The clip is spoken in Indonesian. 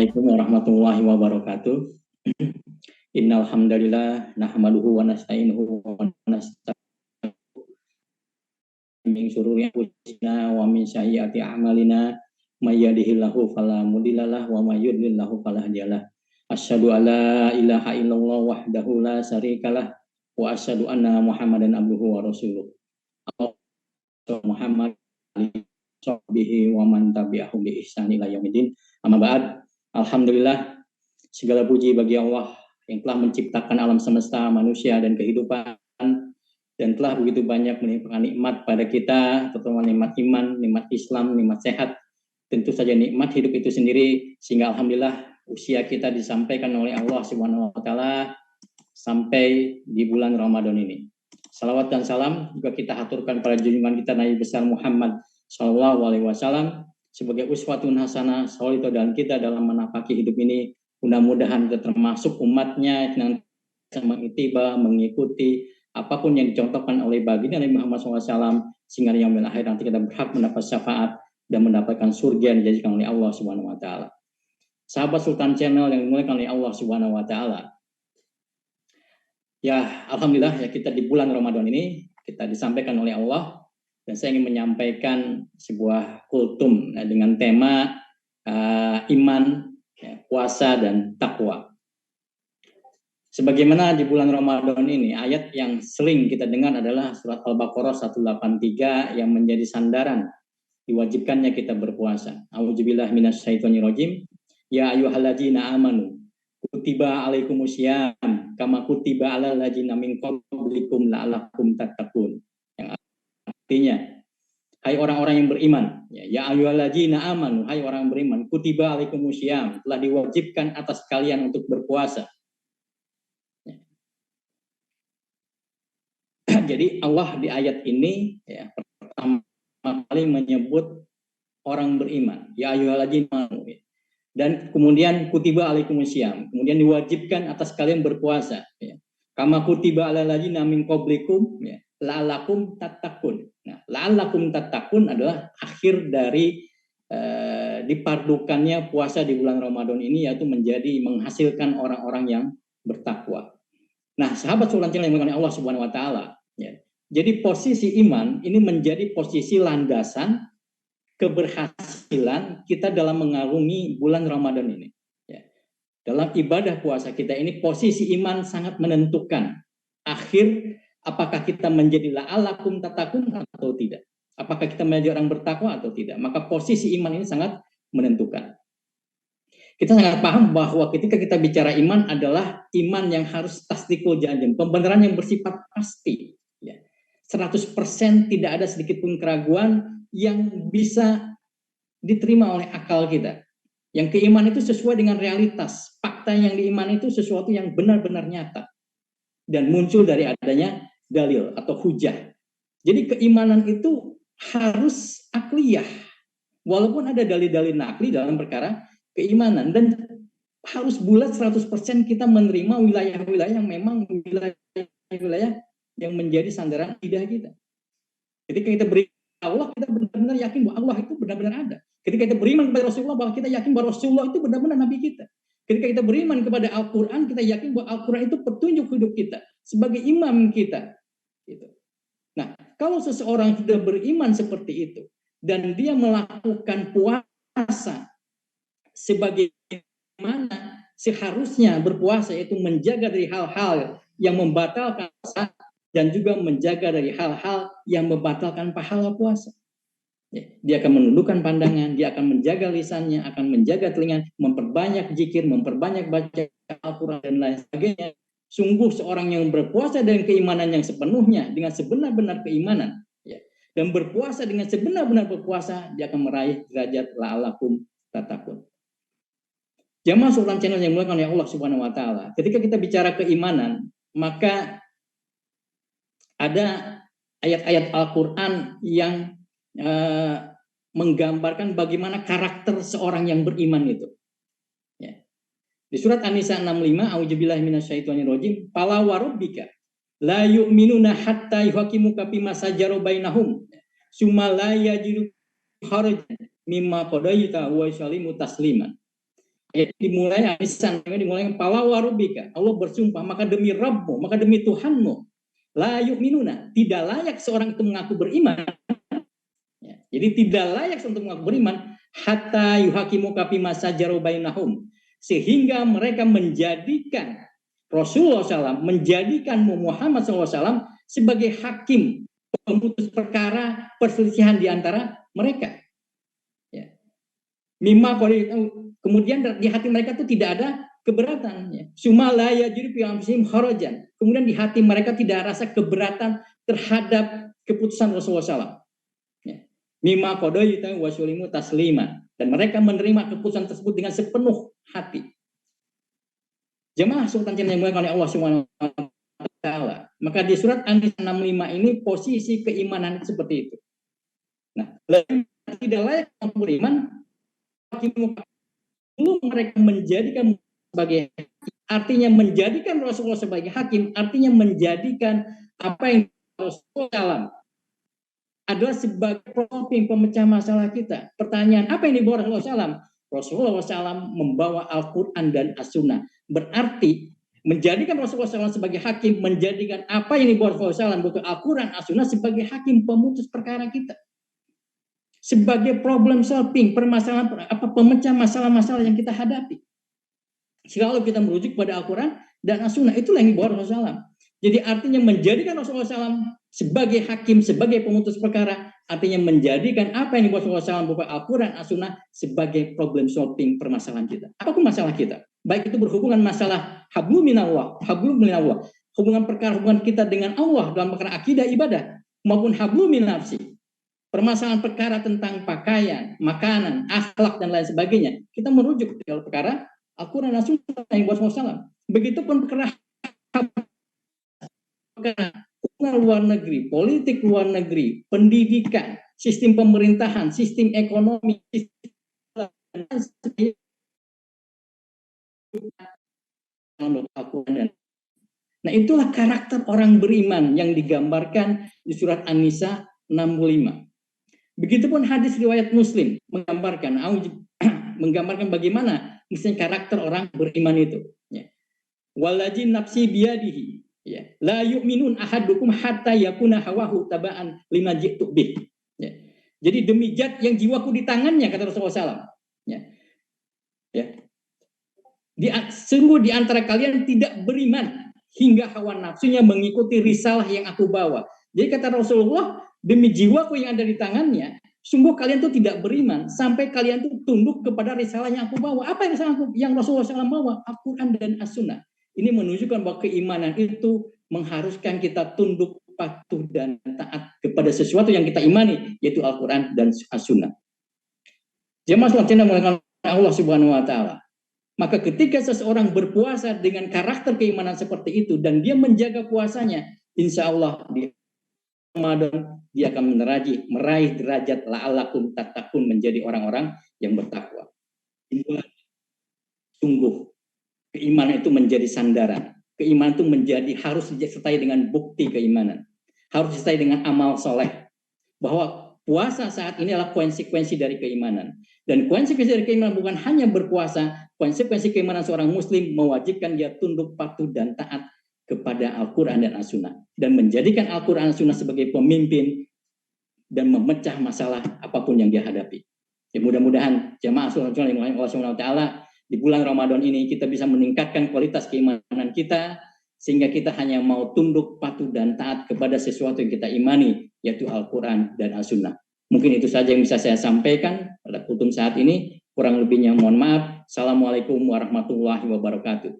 Assalamualaikum warahmatullahi wabarakatuh. Innal hamdalillah nahmaduhu wa nasta'inuhu wa nastaghfiruh min syururi anfusina wa min sayyiati a'malina may yahdihillahu fala mudhillalah wa may yudhlilhu fala hadiyalah. Asyhadu alla ilaha illallah wahdahu la syarikalah wa asyhadu anna Muhammadan abduhu wa rasuluh. Muhammad sahbihi wa man tabi'ahu bi ihsan ila yaumil. Amma ba'd. Alhamdulillah, segala puji bagi Allah yang telah menciptakan alam semesta, manusia dan kehidupan, dan telah begitu banyak menimpakan nikmat pada kita, terutama nikmat iman, nikmat Islam, nikmat sehat, tentu saja nikmat hidup itu sendiri, sehingga alhamdulillah usia kita disampaikan oleh Allah Subhanahu wa taala sampai di bulan Ramadan ini. Salawat dan salam juga kita haturkan pada junjungan kita Nabi besar Muhammad Shallallahu Alaihi Wasallam sebagai uswatun hasanah solito dan kita dalam menapaki hidup ini. Mudah-mudahan kita termasuk umatnya yang mengitiba, mengikuti apapun yang dicontohkan oleh baginda Nabi Muhammad SAW, sehingga yang akhir nanti kita berhak mendapat syafaat dan mendapatkan surga yang dijanjikan oleh Allah Subhanahu Wa Taala. Sahabat Sultan Channel yang dimuliakan oleh Allah Subhanahu Wa Taala. Ya, alhamdulillah ya, kita di bulan Ramadan ini kita disampaikan oleh Allah. Dan saya ingin menyampaikan sebuah kultum dengan tema iman, puasa, dan takwa. Sebagaimana di bulan Ramadan ini, ayat yang sering kita dengar adalah surat Al-Baqarah 183 yang menjadi sandaran diwajibkannya kita berpuasa. A'udzubillahi minasyaitonirrajim. Ya ayyuhalladzina amanu kutiba alaikumusiyam kama kutiba alal ladzina min qablikum la'allakum tattaqun. Artinya, hai orang-orang yang beriman, ya ayyuhalladzina amanu, hai orang yang beriman, kutiba alaikumusiyam, telah diwajibkan atas kalian untuk berpuasa. Jadi Allah di ayat ini pertama kali menyebut orang beriman, ya ayyuhalladzina amanu, dan kemudian kutiba alaikumusiyam, kemudian diwajibkan atas kalian berpuasa. Kama kutiba alal ladzina min qablikum, la'allakum tattaqun. Nah, la'allakum tattaqun adalah akhir dari dipardukannya puasa di bulan Ramadan ini, yaitu menjadi menghasilkan orang-orang yang bertakwa. Nah, sahabat Sultan yang dimuliakan Allah Subhanahu wa taala, ya. Jadi posisi iman ini menjadi posisi landasan keberhasilan kita dalam mengarungi bulan Ramadan ini. Ya. Dalam ibadah puasa kita ini posisi iman sangat menentukan akhir apakah kita menjadi la'allakum tattaqun atau tidak. Apakah kita menjadi orang bertakwa atau tidak. Maka posisi iman ini sangat menentukan. Kita sangat paham bahwa ketika kita bicara iman adalah iman yang harus tasdikul jazm, pembenaran yang bersifat pasti. 100% tidak ada sedikit pun keraguan yang bisa diterima oleh akal kita. Yang keimanan itu sesuai dengan realitas. Fakta yang diimani itu sesuatu yang benar-benar nyata. Dan muncul dari adanya dalil atau hujah. Jadi keimanan itu harus akliyah. Walaupun ada dalil-dalil nakli dalam perkara keimanan. Dan harus bulat 100% kita menerima wilayah-wilayah yang memang wilayah-wilayah yang menjadi sandaran akidah kita. Ketika kita beriman Allah, kita benar-benar yakin bahwa Allah itu benar-benar ada. Ketika kita beriman kepada Rasulullah, bahwa kita yakin bahwa Rasulullah itu benar-benar Nabi kita. Ketika kita beriman kepada Al-Quran, kita yakin bahwa Al-Quran itu petunjuk hidup kita sebagai imam kita. Gitu. Nah, kalau seseorang sudah beriman seperti itu dan dia melakukan puasa sebagaimana seharusnya berpuasa, yaitu menjaga dari hal-hal yang membatalkan puasa dan juga menjaga dari hal-hal yang membatalkan pahala puasa. Dia akan menundukkan pandangan, dia akan menjaga lisannya, akan menjaga telinga, memperbanyak zikir, memperbanyak baca Al-Quran dan lain sebagainya. Sungguh seorang yang berpuasa dengan keimanan yang sepenuhnya, dengan sebenar-benar keimanan, dan berpuasa dengan sebenar-benar berpuasa, dia akan meraih derajat la'allakum tattaqun. Jamaah Sultan Channel yang dimuliakan oleh Allah Subhanahu wa taala. Ketika kita bicara keimanan, maka ada ayat-ayat Al-Quran yang menggambarkan bagaimana karakter seorang yang beriman itu. Ya. Di surat An-Nisa 65, a'udzubillahi minasyaitonirrajim, fala warabbika la yu'minuna hatta yuhakimuka fima sajara bainahum summa la yajidu harajan mimma qadaita wa yusallimu tasliman. dimulai dimulai pala warubika, Allah bersumpah, maka demi Rabbmu, maka demi Tuhanmu, la yu'minuna, tidak layak seorang itu mengaku beriman. Ya, jadi tidak layak untuk mengaku beriman hatta yuhakimu kafi masajaru bainahum, sehingga mereka menjadikan Rasulullah SAW, menjadikan Muhammad SAW sebagai hakim pemutus perkara perselisihan di antara mereka. Ya. Mimma kemudian di hati mereka itu tidak ada keberatan. Ya. Sumalaya jadi piamsim harajan. Kemudian di hati mereka tidak rasa keberatan terhadap keputusan Rasulullah SAW. Ya. Mimma qadoita wasulimu taslima, dan mereka menerima keputusan tersebut dengan sepenuh hati. Jemaah Sultan yang dimuliakan oleh Allah Subhanahu wa taala. Maka di surat An-Nisa 65 ini posisi keimanan seperti itu. Nah, tidak layak beriman belum mereka menjadikan sebagai, artinya menjadikan Rasulullah sebagai hakim, artinya menjadikan apa yang Rasulullah adalah sebagai pemecah masalah kita. Pertanyaan, apa yang dibawa Rasulullah SAW? Rasulullah SAW membawa Al-Quran dan As-Sunnah. Berarti menjadikan Rasulullah SAW sebagai hakim, menjadikan apa yang dibawa Rasulullah SAW, bukan Al-Quran, As-Sunnah, sebagai hakim pemutus perkara kita. Sebagai problem solving, permasalahan pemecah masalah-masalah yang kita hadapi. Kalau kita merujuk pada Al-Quran dan As-Sunnah, itulah yang dibawa Rasulullah SAW. Jadi artinya menjadikan Rasulullah SAW sebagai hakim, sebagai pemutus perkara, artinya menjadikan apa yang dibawa Rasulullah SAW berupa Al-Quran, As-Sunnah sebagai problem solving permasalahan kita. Apapun masalah kita, baik itu berhubungan masalah hablum minallah, hubungan perkara hubungan kita dengan Allah dalam perkara akidah ibadah, maupun hablum min nafsi, permasalahan perkara tentang pakaian, makanan, akhlak dan lain sebagainya, kita merujuk ke perkara Al-Quran dan As-Sunnah yang dibawa Rasulullah SAW. Begitupun perkara hubungan luar negeri, politik luar negeri, pendidikan, sistem pemerintahan, sistem ekonomi, nah itulah karakter orang beriman yang digambarkan di surat An-Nisa 65. Begitupun hadis riwayat Muslim menggambarkan bagaimana misalnya karakter orang beriman itu. Walladzi nafsi biyadihi, ya, la yu'minun ahadukum hatta yakuna hawahu taba'an lima ji'tu bih. Ya. Jadi demi zat yang jiwaku di tangannya, kata Rasulullah SAW. Ya. Ya. Sungguh di antara kalian tidak beriman hingga hawa nafsunya mengikuti risalah yang aku bawa. Jadi kata Rasulullah, demi jiwaku yang ada di tangannya, sungguh kalian tuh tidak beriman sampai kalian tuh tunduk kepada risalah yang aku bawa. Apa yang Rasulullah SAW bawa? Al-Quran dan As-Sunnah. Ini menunjukkan bahwa keimanan itu mengharuskan kita tunduk, patuh, dan taat kepada sesuatu yang kita imani, yaitu Al-Quran dan As-Sunnah. Jemaah sekalian dimuliakan Allah Subhanahu wa taala. Maka ketika seseorang berpuasa dengan karakter keimanan seperti itu dan dia menjaga puasanya, insya Allah di Ramadan dia akan meraih derajat la'alakum tattaqun, menjadi orang-orang yang bertakwa. Sungguh keimanan itu menjadi sandaran. Keimanan itu harus disertai dengan bukti keimanan. Harus disertai dengan amal soleh. Bahwa puasa saat ini adalah konsekuensi dari keimanan. Dan konsekuensi dari keimanan bukan hanya berpuasa, konsekuensi keimanan seorang muslim mewajibkan dia tunduk, patuh, dan taat kepada Al-Quran dan As-Sunnah. Dan menjadikan Al-Quran dan As-Sunnah sebagai pemimpin dan memecah masalah apapun yang dia hadapi. Ya, mudah-mudahan jamaah yang Allah Subhanahu wa taala, di bulan Ramadan ini kita bisa meningkatkan kualitas keimanan kita, sehingga kita hanya mau tunduk, patuh, dan taat kepada sesuatu yang kita imani, yaitu Al-Quran dan As-Sunnah. Mungkin itu saja yang bisa saya sampaikan pada kultum saat ini. Kurang lebihnya mohon maaf. Assalamualaikum warahmatullahi wabarakatuh.